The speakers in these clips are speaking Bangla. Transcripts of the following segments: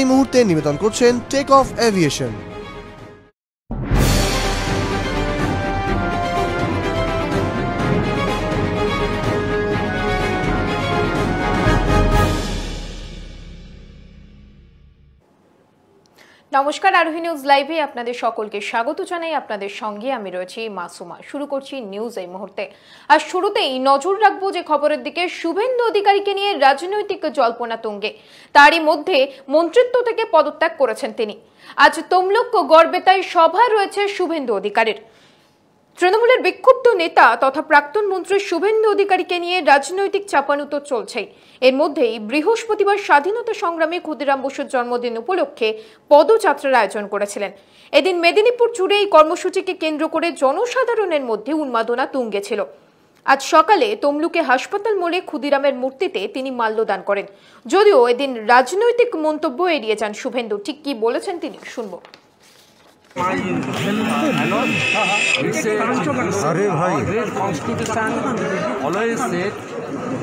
এই মুহূর্তে নিবেদন করছেন টেক অফ এভিয়েশন। নমস্কার, আরোহী নিউজ লাইভে আপনাদের সকলকে স্বাগত জানাই। আপনাদের সঙ্গে আমি রয়েছি মাসুমা। শুরু করছি নিউজ এই মুহূর্তে। আর শুরুতেই নজর রাখবো যে খবরের দিকে। শুভেন্দু অধিকারীকে নিয়ে রাজনৈতিক জল্পনা তুঙ্গে, তারই মধ্যে মন্ত্রিত্ব থেকে পদত্যাগ করেছেন তিনি। আজ তমলুক গড়বেতায় সভা রয়েছে শুভেন্দু অধিকারীর। তৃণমূলের বিক্ষুব্ধ নেতা তথা প্রাক্তন মন্ত্রী শুভেন্দু অধিকারীকে নিয়ে রাজনৈতিক চাপানুতো চলছেই। এর মধ্যেই বৃহস্পতিবার স্বাধীনতা সংগ্রামী ক্ষুদিরাম বসুর জন্মদিন উপলক্ষে পদযাত্রার আয়োজন করেছিলেন। এদিন মেদিনীপুর জুড়ে এই কর্মসূচিকে কেন্দ্র করে জনসাধারণের মধ্যে উন্মাদনা তুঙ্গে ছিল। আজ সকালে তমলুকে হাসপাতাল মোড়ে ক্ষুদিরামের মূর্তিতে তিনি মাল্যদান করেন। যদিও এদিন রাজনৈতিক মন্তব্য এড়িয়ে যান শুভেন্দু। ঠিক কি বলেছেন তিনি, শুনবো। Great constitution always said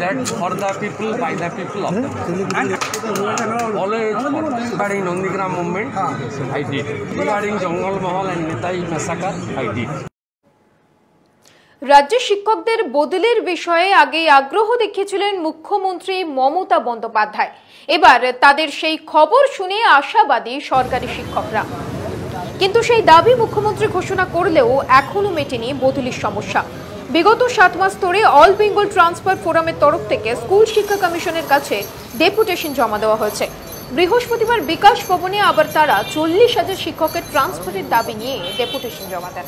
that for the people, by the people of the people. Always regarding Nandigram movement, I did. Regarding Jungle Mahal and Netai massacre, I did. রাজ্যের শিক্ষকদের বদলের বিষয়ে আগেই আগ্রহ দেখিয়েছিলেন মুখ্যমন্ত্রী মমতা বন্দ্যোপাধ্যায়। এবার তাদের সেই খবর শুনে আশাবাদী সরকারি শিক্ষকরা। কিন্তু সেই দাবি মুখ্যমন্ত্রী ঘোষণা করলেও এখনো মেটেনি বদলির সমস্যা। বিগত 7 মাস ধরে অল বেঙ্গল ট্রান্সফার ফোরামের তরফ থেকে স্কুল শিক্ষা কমিশনের কাছে ডেপুটেশন জমা দেওয়া হয়েছে। বৃহস্পতিবার বিকাশ ভবনে আবার তারা 40,000 শিক্ষকের ট্রান্সফারের দাবি নিয়ে ডেপুটেশন জমা দেন।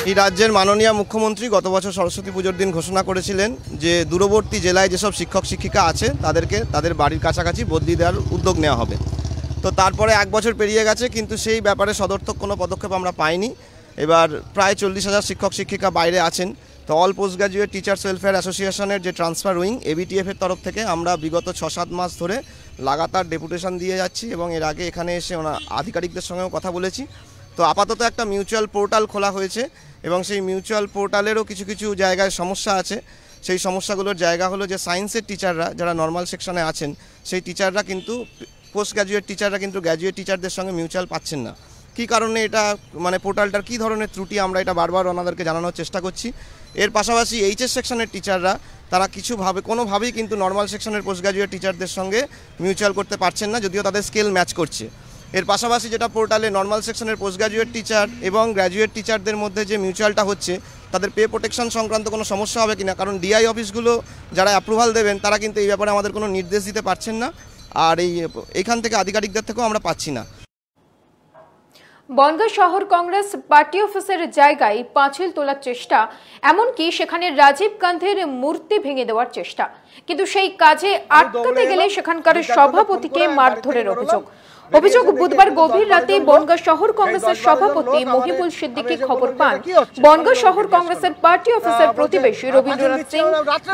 এই রাজ্যের মাননীয় মুখ্যমন্ত্রী গত বছর সরস্বতী পুজোর দিন ঘোষণা করেছিলেন যে দূরবর্তী জেলায় যেসব শিক্ষক শিক্ষিকা আছে তাদেরকে তাদের বাড়ির কাছাকাছি বদলি দেওয়ার উদ্যোগ নেওয়া হবে। তো তারপরে 1 বছর পেরিয়ে গেছে, কিন্তু সেই ব্যাপারে সদর্থক কোনো পদক্ষেপ আমরা পাইনি। এবার প্রায় 40,000 শিক্ষক শিক্ষিকা বাইরে আছেন। তো all post graduate teachers welfare অ্যাসোসিয়েশনের যে ট্রান্সফার উইং এবিটিএফের তরফ থেকে আমরা বিগত 6-7 মাস ধরে লাগাতার ডেপুটেশন দিয়ে যাচ্ছি এবং এর আগে এখানে এসে আধিকারিকদের সঙ্গেও কথা বলেছি। তো আপাতত একটা মিউচুয়াল পোর্টাল খোলা হয়েছে এবং সেই মিউচুয়াল পোর্টালেরও কিছু কিছু জায়গায় সমস্যা আছে। সেই সমস্যাগুলোর জায়গা হলো যে সায়েন্সের টিচাররা যারা নর্মাল সেকশনে আছেন সেই টিচাররা কিন্তু পোস্ট গ্র্যাজুয়েট টিচাররা কিন্তু গ্র্যাজুয়েট টিচারদের সঙ্গে মিউচুয়াল পাচ্ছেন না। কী কারণে এটা, মানে পোর্টালটার কী ধরনের ত্রুটি, আমরা এটা বারবার ওনাদেরকে জানানোর চেষ্টা করছি। এর পাশাপাশি এইচএস সেকশনের টিচাররা তারা কোনোভাবেই কিন্তু নর্মাল সেকশনের পোস্ট গ্র্যাজুয়েট টিচারদের সঙ্গে মিউচুয়াল করতে পারছেন না, যদিও তাদের স্কেল ম্যাচ করছে। এর পাশাপাশি যেটা পোর্টালে নর্মাল সেকশনের পোস্ট গ্র্যাজুয়েট টিচার এবং গ্র্যাজুয়েট টিচারদের মধ্যে যে মিউচুয়ালটা হচ্ছে তাদের পে প্রোটেকশন সংক্রান্ত কোনো সমস্যা হবে কিনা, কারণ ডিআই অফিসগুলো যারা অ্যাপ্রুভাল দেবেন তারা কিন্তু এই ব্যাপারে আমাদের কোনো নির্দেশ দিতে পারছেন না, আর এইখান থেকে আধিকারিকদের থেকেও আমরা পাচ্ছি না। বনগাঁ শহর কংগ্রেস পার্টি অফিসের জায়গায় পাঁচিল তোলার চেষ্টা, এমনকি সেখানে রাজীব গান্ধীর মূর্তি ভেঙে দেওয়ার চেষ্টা, কিন্তু সেই কাজে আটকাতে গেলে সেখানকার সভাপতিকে মারধরের অভিযোগ। বুধবার গভীর রাতে বনগাঁ শহর কংগ্রেসের সভাপতি মহিবুল সিদ্দিকী খবর পান বনগাঁ শহর কংগ্রেসের পার্টি অফিসের প্রতিবেশী রবীন্দ্রনাথ সিং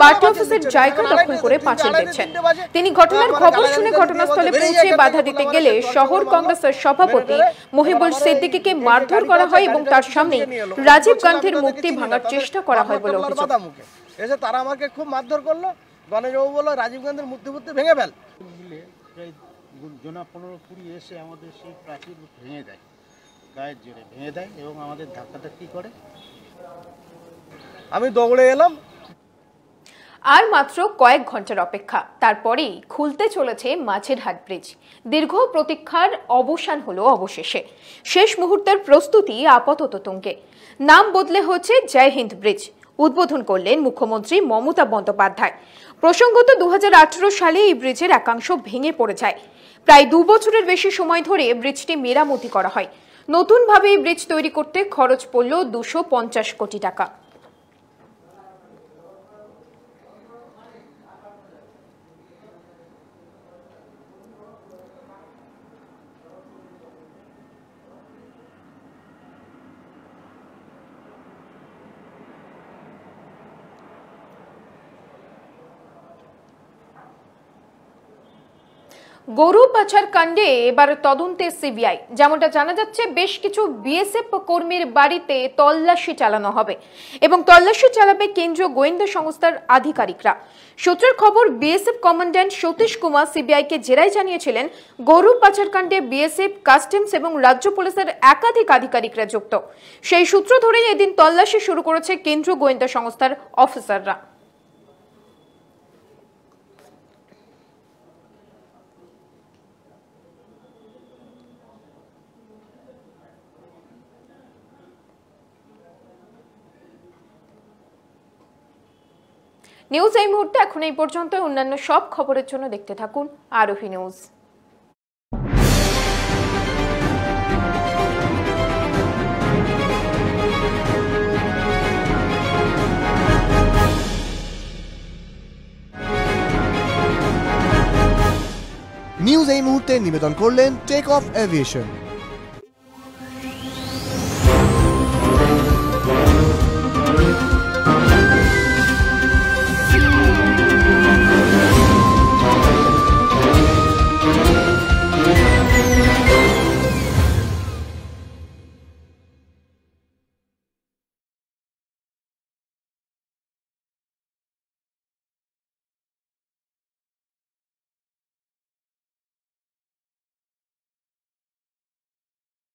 পার্টি অফিসের জায়গা দখল করে পাঁচিল দিচ্ছেন। তিনি ঘটনার খবর শুনে ঘটনাস্থলে পৌঁছে বাধা দিতে গেলে শহর কংগ্রেসের সভাপতি মহিবুল সিদ্দিকীকে মারধর করা হয় এবং তার সামনে রাজীব গান্ধীর মূর্তি ভাঙার চেষ্টা করা হয় বলে অভিযোগ। এসে তারা আমাকে খুব মারধর করলো। গণেশবাবু বললো রাজীব গান্ধীর মূর্তি ভেঙে ফেল। জনা 15-20 এসে আমাদের সেই প্রাচীর ভেঙে দেয়, গায়ের জোরে ভেঙে দেয় এবং আমাদের ধাক্কাধাক্কি করে। আমি দৌড়ে এলাম। আর মাত্র কয়েক ঘন্টার অপেক্ষা, তারপরেই খুলতে চলেছে মাঝেরহাট ব্রিজ। দীর্ঘ প্রতীক্ষার অবসান হলো অবশেষে। শেষ মুহূর্তের প্রস্তুতি আপাতত তুঙ্গে। নাম বদলে হচ্ছে জয় হিন্দ ব্রিজ। উদ্বোধন করলেন মুখ্যমন্ত্রী মমতা বন্দ্যোপাধ্যায়। প্রসঙ্গত 2018 সালে এই ব্রিজের একাংশ ভেঙে পড়ে যায়। প্রায় 2 বছরের বেশি সময় ধরে ব্রিজটি মেরামতি করা হয়। নতুনভাবে এই ব্রিজ তৈরি করতে খরচ পড়ল 250 কোটি টাকা। গরু পাচার কাণ্ডে এবার তদন্তে সিবিআই। যেমনটা জানা যাচ্ছে, বেশ কিছু বিএসএফ কর্মীর বাড়িতে তল্লাশি চালানো হবে এবং তল্লাশি চালাবে কেন্দ্রীয় গোয়েন্দা সংস্থার আধিকারিকরা। সূত্রের খবর, বিএসএফ কমান্ড্যান্ট সতীশ কুমার সিবিআইকে জেরায় জানিয়েছিলেন গরু পাচার কাণ্ডে বিএসএফ, কাস্টমস এবং রাজ্য পুলিশের একাধিক আধিকারিকরা যুক্ত। সেই সূত্র ধরেই এদিন তল্লাশি শুরু করেছে কেন্দ্রীয় গোয়েন্দা সংস্থার অফিসাররা। নিউজ এই মুহূর্তে এখন এই পর্যন্ত। অন্যান্য সব খবরের জন্য দেখতে থাকুন আরোহী নিউজ। নিউজ এই মুহূর্তে নিবেদন করলেন টেক অফ এভিয়েশন।